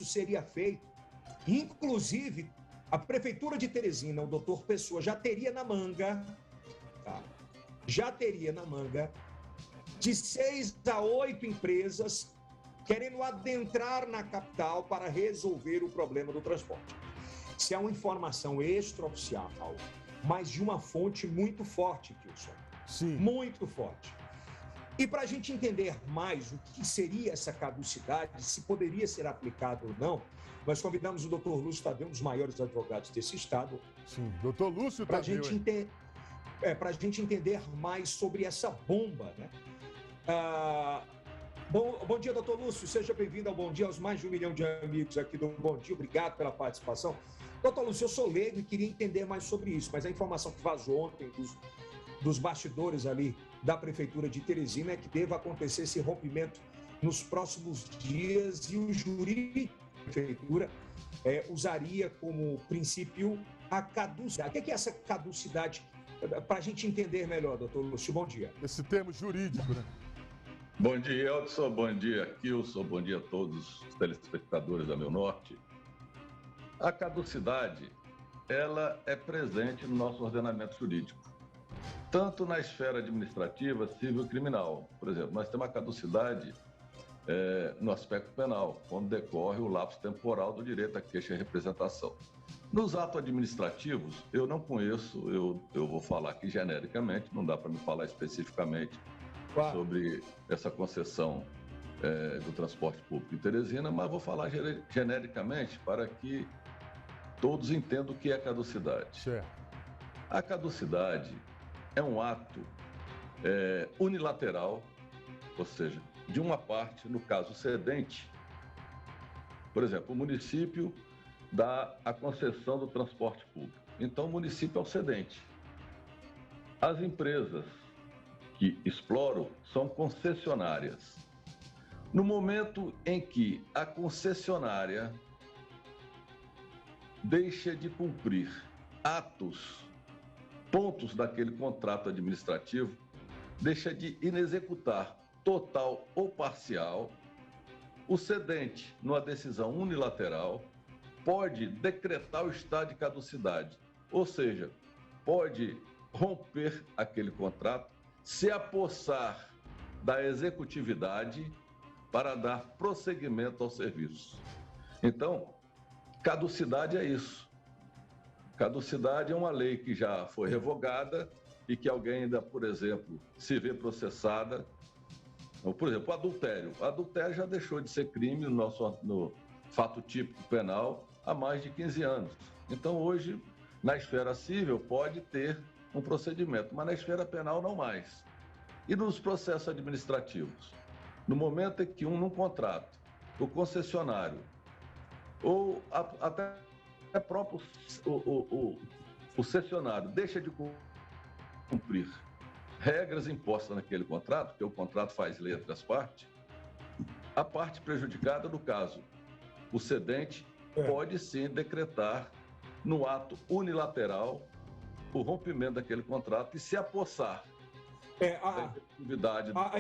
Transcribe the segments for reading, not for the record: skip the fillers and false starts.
seria feito. Inclusive, a Prefeitura de Teresina, o doutor Pessoa, já teria na manga, tá? Já teria na manga de 6 a 8 empresas querendo adentrar na capital para resolver o problema do transporte. Isso é uma informação extraoficial, mas de uma fonte muito forte, Kilson. Sim. Muito forte. E para a gente entender mais o que seria essa caducidade, se poderia ser aplicado ou não, nós convidamos o doutor Lúcio Tadeu, um dos maiores advogados desse estado. Sim, doutor Lúcio Tadeu. Para a gente entender mais sobre essa bomba, né? Bom dia, doutor Lúcio. Seja bem-vindo ao Bom Dia, aos mais de 1 milhão de amigos aqui do Bom Dia. Obrigado pela participação. Doutor Lúcio, eu sou leigo e queria entender mais sobre isso, mas a informação que vazou ontem dos bastidores ali da Prefeitura de Teresina é que deva acontecer esse rompimento nos próximos dias e o jurídico da Prefeitura usaria como princípio a caducidade. O que é essa caducidade? Para a gente entender melhor, doutor Lúcio, bom dia. Esse termo jurídico, né? Bom dia, Elton. Bom dia, Kilson. Bom dia a todos os telespectadores da Meu Norte. A caducidade, ela é presente no nosso ordenamento jurídico, tanto na esfera administrativa, civil e criminal. Por exemplo, nós temos a caducidade no aspecto penal, quando decorre o lapso temporal do direito à queixa e representação. Nos atos administrativos, eu não conheço, eu vou falar aqui genericamente, não dá para me falar especificamente sobre essa concessão do transporte público em Teresina, mas vou falar genericamente para que todos entendam o que é caducidade. Certo. A caducidade é um ato unilateral, ou seja, de uma parte, no caso cedente. Por exemplo, o município dá a concessão do transporte público. Então, o município é o cedente. As empresas que exploram são concessionárias. No momento em que a concessionária deixa de cumprir pontos daquele contrato administrativo, deixa de executar total ou parcial, o cedente, numa decisão unilateral, pode decretar o estado de caducidade, ou seja, pode romper aquele contrato, se apossar da executividade para dar prosseguimento ao serviço. Então, caducidade é isso. Caducidade é uma lei que já foi revogada e que alguém ainda, por exemplo, se vê processada. Por exemplo, o adultério. O adultério já deixou de ser crime no fato típico penal há mais de 15 anos. Então, hoje, na esfera civil, pode ter um procedimento, mas na esfera penal não mais. E nos processos administrativos? No momento em que num contrato, o concessionário ou até próprio o cessionário deixa de cumprir regras impostas naquele contrato, porque o contrato faz lei entre as partes, a parte prejudicada, no caso, o cedente, pode sim decretar no ato unilateral o rompimento daquele contrato e se apossar da efetividade do contrato.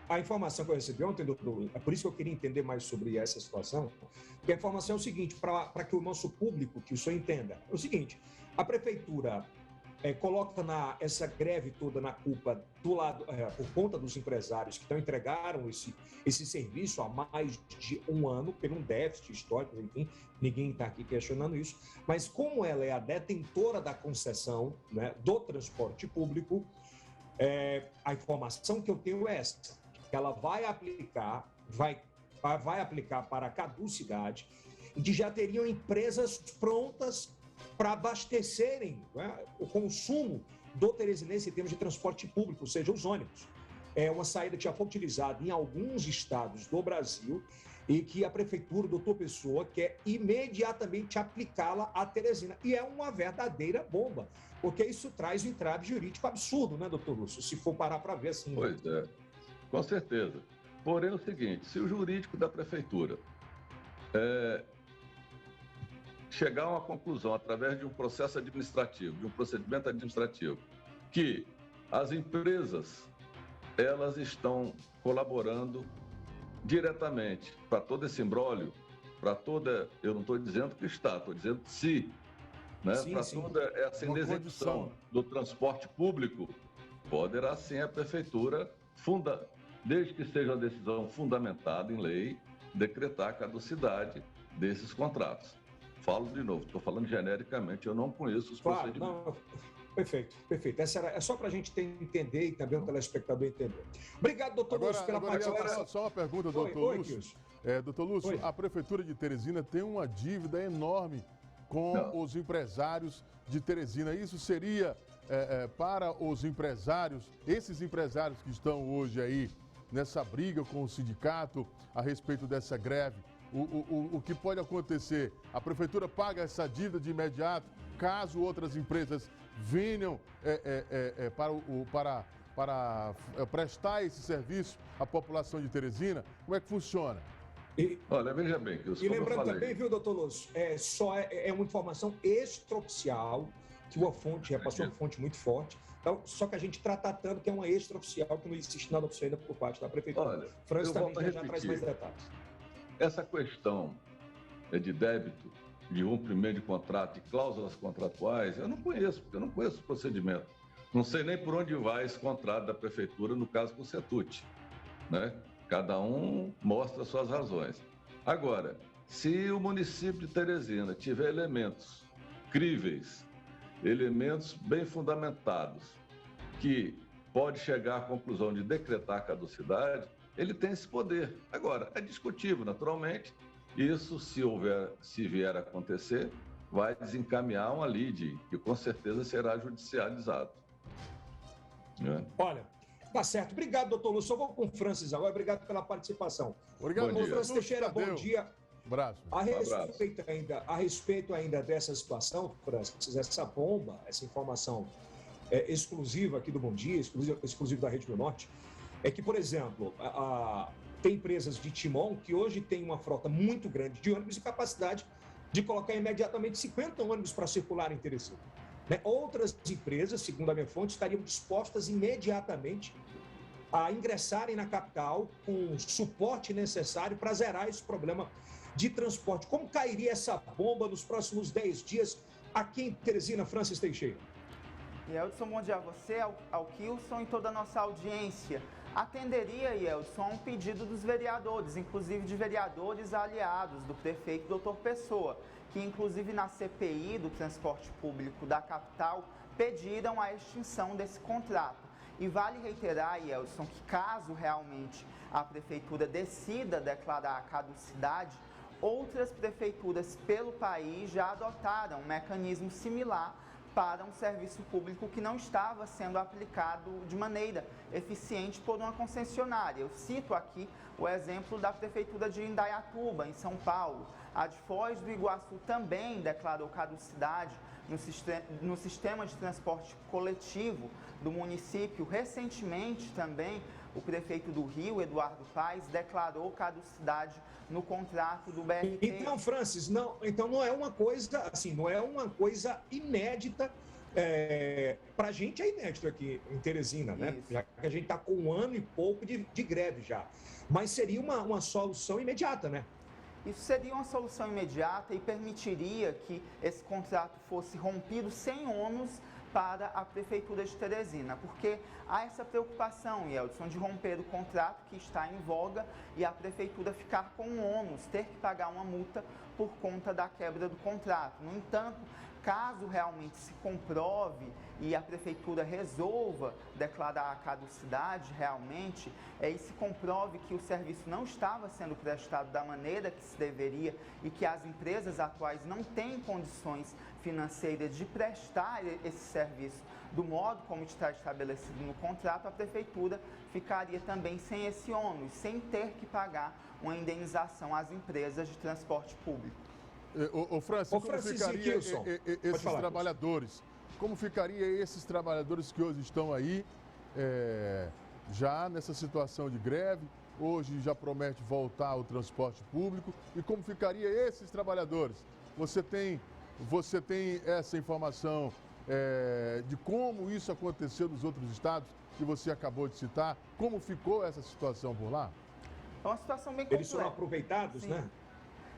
A informação que eu recebi ontem, doutor, é por isso que eu queria entender mais sobre essa situação, que a informação é o seguinte, para que o nosso público, que o senhor entenda, é o seguinte, a prefeitura coloca essa greve toda na culpa do lado, por conta dos empresários que entregaram esse serviço há mais de um ano, por um déficit histórico, enfim, ninguém está aqui questionando isso, mas como ela é a detentora da concessão, né, do transporte público, a informação que eu tenho é essa, que ela vai aplicar para a caducidade, e que já teriam empresas prontas para abastecerem, né, o consumo do teresinense em termos de transporte público, ou seja, os ônibus. É uma saída que já foi utilizada em alguns estados do Brasil e que a prefeitura, doutor Pessoa, quer imediatamente aplicá-la a Teresina. E é uma verdadeira bomba, porque isso traz um entrave jurídico absurdo, né, doutor Lúcio? Se for parar para ver assim. Pois é, com certeza. Porém, é o seguinte, se o jurídico da prefeitura chegar a uma conclusão através de um processo administrativo, de um procedimento administrativo, que as empresas elas estão colaborando diretamente para todo esse imbróglio, para toda, eu não estou dizendo que está, estou dizendo se, né? Para toda essa inexecução do transporte público, poderá sim a prefeitura, desde que seja uma decisão fundamentada em lei, decretar a caducidade desses contratos. Falo de novo, estou falando genericamente, eu não conheço os procedimentos. Não. Perfeito, perfeito. É só para a gente entender e também o telespectador entender. Obrigado, doutor Lúcio, pela participação. Só uma pergunta, doutor Lúcio. Doutor Lúcio, a Prefeitura de Teresina tem uma dívida enorme com os empresários de Teresina. Isso seria para os empresários, esses empresários que estão hoje aí nessa briga com o sindicato a respeito dessa greve, o que pode acontecer? A Prefeitura paga essa dívida de imediato, caso outras empresas venham para prestar esse serviço à população de Teresina? Como é que funciona? Olha, veja bem. E lembrando também, viu, doutor Lúcio, é uma informação extraoficial, que uma fonte repassou, uma fonte muito forte. Então, só que a gente está tratando que é uma extraoficial, que não existe nada oficial ainda por parte da Prefeitura. Olha, França também já traz mais detalhes. Essa questão de débito, de cumprimento de contrato, de cláusulas contratuais, eu não conheço, porque eu não conheço o procedimento. Não sei nem por onde vai esse contrato da Prefeitura, no caso com o Setut, né? Cada um mostra suas razões. Agora, se o município de Teresina tiver elementos críveis, elementos bem fundamentados, que pode chegar à conclusão de decretar a caducidade, ele tem esse poder. Agora, é discutível, naturalmente. Isso, se vier a acontecer, vai desencaminhar uma lide, que com certeza será judicializado. Olha, tá certo. Obrigado, doutor Lúcio. Eu vou com o Francis agora. Obrigado pela participação. Obrigado, Francis Teixeira, bom dia. Abraço. A respeito ainda dessa situação, Francis, essa bomba, essa informação exclusiva aqui do Bom Dia, exclusiva da Rede do Norte, é que, por exemplo, tem empresas de Timon que hoje têm uma frota muito grande de ônibus e capacidade de colocar imediatamente 50 ônibus para circular em Teresina. Outras empresas, segundo a minha fonte, estariam dispostas imediatamente a ingressarem na capital com o suporte necessário para zerar esse problema de transporte. Como cairia essa bomba nos próximos 10 dias aqui em Teresina, Francis Teixeira? Yeldson, bom dia a você, ao Kilson e toda a nossa audiência. Atenderia, Yeldson, a um pedido dos vereadores, inclusive de vereadores aliados do prefeito Dr. Pessoa, que inclusive na CPI do transporte público da capital pediram a extinção desse contrato. E vale reiterar, Yeldson, que caso realmente a prefeitura decida declarar a caducidade, outras prefeituras pelo país já adotaram um mecanismo similar para um serviço público que não estava sendo aplicado de maneira eficiente por uma concessionária. Eu cito aqui o exemplo da Prefeitura de Indaiatuba, em São Paulo. A de Foz do Iguaçu também declarou caducidade no sistema de transporte coletivo do município. Recentemente também o prefeito do Rio, Eduardo Paes, declarou caducidade no contrato do BRT. Então, Francis, não é uma coisa assim, não é uma coisa inédita. Para a gente é inédito aqui em Teresina, né? Já que a gente está com 1 ano e pouco de greve já. Mas seria uma solução imediata, né? Isso seria uma solução imediata e permitiria que esse contrato fosse rompido sem ônus para a Prefeitura de Teresina, porque há essa preocupação, Yeldson, de romper o contrato que está em voga e a Prefeitura ficar com um ônus, ter que pagar uma multa por conta da quebra do contrato. No entanto, caso realmente se comprove e a Prefeitura resolva declarar a caducidade realmente, e se comprove que o serviço não estava sendo prestado da maneira que se deveria e que as empresas atuais não têm condições financeiras de prestar esse serviço do modo como está estabelecido no contrato, a Prefeitura ficaria também sem esse ônus, sem ter que pagar uma indenização às empresas de transporte público. Francis, como ficaria esses trabalhadores? Como ficaria esses trabalhadores que hoje estão aí, já nessa situação de greve, hoje já promete voltar ao transporte público, e como ficaria esses trabalhadores? Você tem essa informação de como isso aconteceu nos outros estados que você acabou de citar? Como ficou essa situação por lá? É uma situação bem complexa. Eles foram aproveitados, sim, né?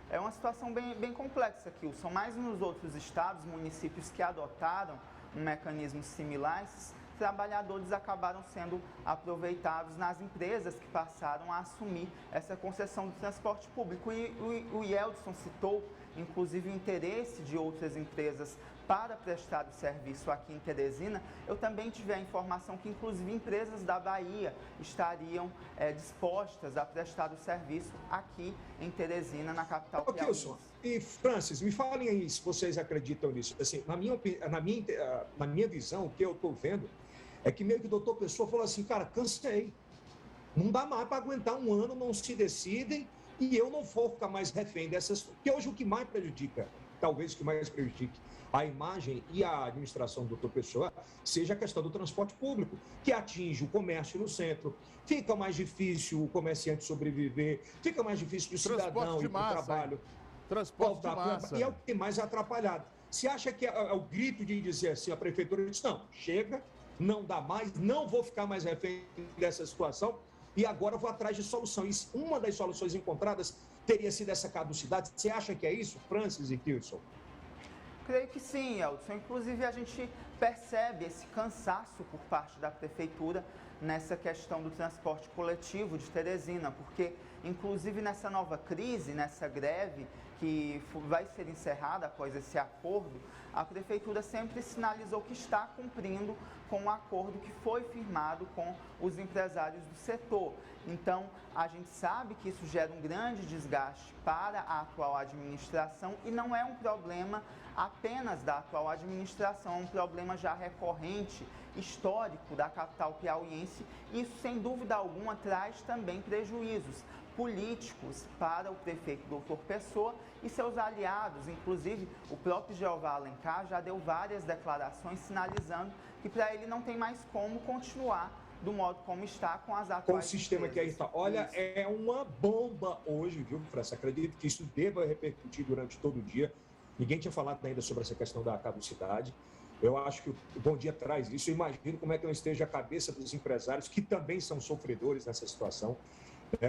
É uma situação bem complexa, Kilson. Mais nos outros estados, municípios que adotaram um mecanismo similar, esses trabalhadores acabaram sendo aproveitados nas empresas que passaram a assumir essa concessão do transporte público. E o Yeldson citou, inclusive, o interesse de outras empresas para prestar o serviço aqui em Teresina. Eu também tive a informação que, inclusive, empresas da Bahia estariam dispostas a prestar o serviço aqui em Teresina, na capital piauiense. E, Francis, me falem aí se vocês acreditam nisso. Assim, na minha visão, o que eu estou vendo é que meio que o doutor Pessoa falou assim, cara, cansei. Não dá mais para aguentar um ano, não se decidem e eu não vou ficar mais refém dessas... Porque hoje o que mais prejudica, talvez o que mais prejudique a imagem e a administração do doutor Pessoa seja a questão do transporte público, que atinge o comércio no centro, fica mais difícil o comerciante sobreviver, fica mais difícil o cidadão ir para o trabalho. Transporte de massa. E é o que tem mais atrapalhado. Você acha que é o grito de dizer assim, a prefeitura diz, não, chega, não dá mais, não vou ficar mais refém dessa situação e agora vou atrás de solução. E uma das soluções encontradas teria sido essa caducidade. Você acha que é isso, Francis e Kilson? Creio que sim, Yeldson. Inclusive, a gente percebe esse cansaço por parte da prefeitura nessa questão do transporte coletivo de Teresina, porque, inclusive, nessa nova crise, nessa greve que vai ser encerrada após esse acordo, a prefeitura sempre sinalizou que está cumprindo com o acordo que foi firmado com os empresários do setor. Então, a gente sabe que isso gera um grande desgaste para a atual administração e não é um problema apenas da atual administração, é um problema já recorrente, histórico da capital piauiense. Isso, sem dúvida alguma, traz também prejuízos políticos para o prefeito doutor Pessoa e seus aliados. Inclusive, o próprio Jeová Alencar já deu várias declarações sinalizando que para ele não tem mais como continuar do modo como está com as atuais com o sistema empresas. Que aí está. Olha, isso. É uma bomba hoje, viu, França? Acredito que isso deva repercutir durante todo o dia. Ninguém tinha falado ainda sobre essa questão da caducidade. Eu acho que o Bom Dia traz isso. Eu imagino como é que não esteja a cabeça dos empresários, que também são sofredores nessa situação,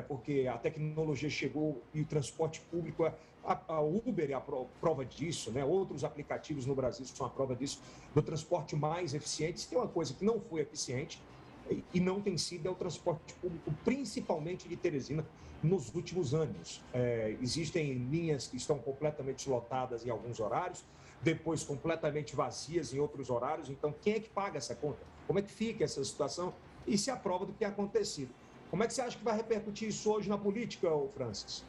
porque a tecnologia chegou e o transporte público, a Uber é a prova disso, né? Outros aplicativos no Brasil são a prova disso, do transporte mais eficiente. Se tem uma coisa que não foi eficiente e não tem sido, é o transporte público, principalmente de Teresina, nos últimos anos. Existem linhas que estão completamente lotadas em alguns horários, depois completamente vazias em outros horários. Então, quem é que paga essa conta? Como é que fica essa situação? E se aprova do que tem acontecido. Como é que você acha que vai repercutir isso hoje na política, Francis?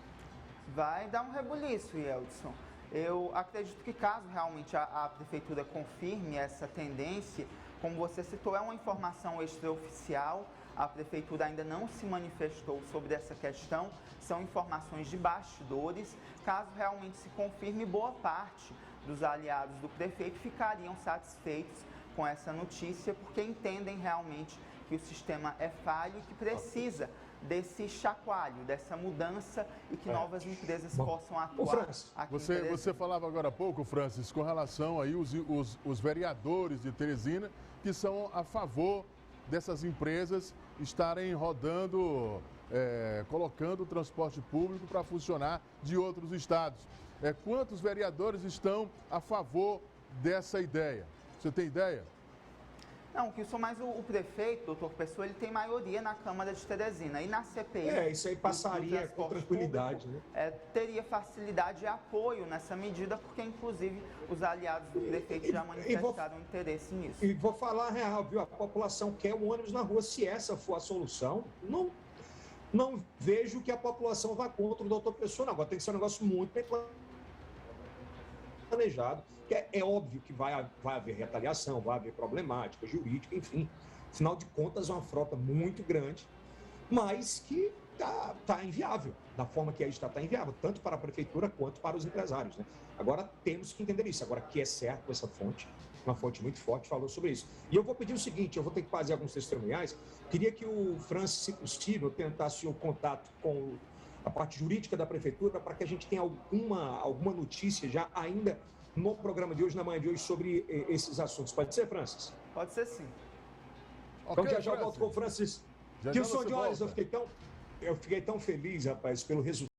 Vai dar um rebuliço, Yeldson. Eu acredito que caso realmente a prefeitura confirme essa tendência, como você citou, é uma informação extraoficial, a prefeitura ainda não se manifestou sobre essa questão, são informações de bastidores. Caso realmente se confirme, boa parte dos aliados do prefeito ficariam satisfeitos com essa notícia, porque entendem realmente que o sistema é falho e que precisa desse chacoalho, dessa mudança e que novas empresas possam atuar aqui em Teresina. Você falava agora há pouco, Francis, com relação aí os vereadores de Teresina que são a favor dessas empresas estarem rodando, colocando o transporte público para funcionar de outros estados. Quantos vereadores estão a favor dessa ideia? Você tem ideia? Não, que sou mais o prefeito, doutor Pessoa, ele tem maioria na Câmara de Teresina. E na CPI... isso aí passaria com tranquilidade, público, né? Teria facilidade e apoio nessa medida, porque, inclusive, os aliados do prefeito já manifestaram interesse nisso. E vou falar a real, viu? A população quer o ônibus na rua. Se essa for a solução, não vejo que a população vá contra o doutor Pessoa, não. Agora tem que ser um negócio muito bem planejado. É óbvio que vai haver retaliação, vai haver problemática jurídica, enfim. Afinal de contas, é uma frota muito grande, mas que está inviável. Da forma que aí está inviável, tanto para a prefeitura quanto para os empresários, né? Agora, temos que entender isso. Agora, que é certo essa fonte, uma fonte muito forte, falou sobre isso. E eu vou pedir o seguinte, eu vou ter que fazer alguns testemunhais. Queria que o Francis, se possível, tentasse o contato com a parte jurídica da prefeitura para que a gente tenha alguma notícia já ainda no programa de hoje, na manhã de hoje, sobre esses assuntos. Pode ser, Francis? Pode ser, sim. Então, já volto com o Francis. Que o som de horas eu fiquei tão... eu fiquei tão feliz, rapaz, pelo resultado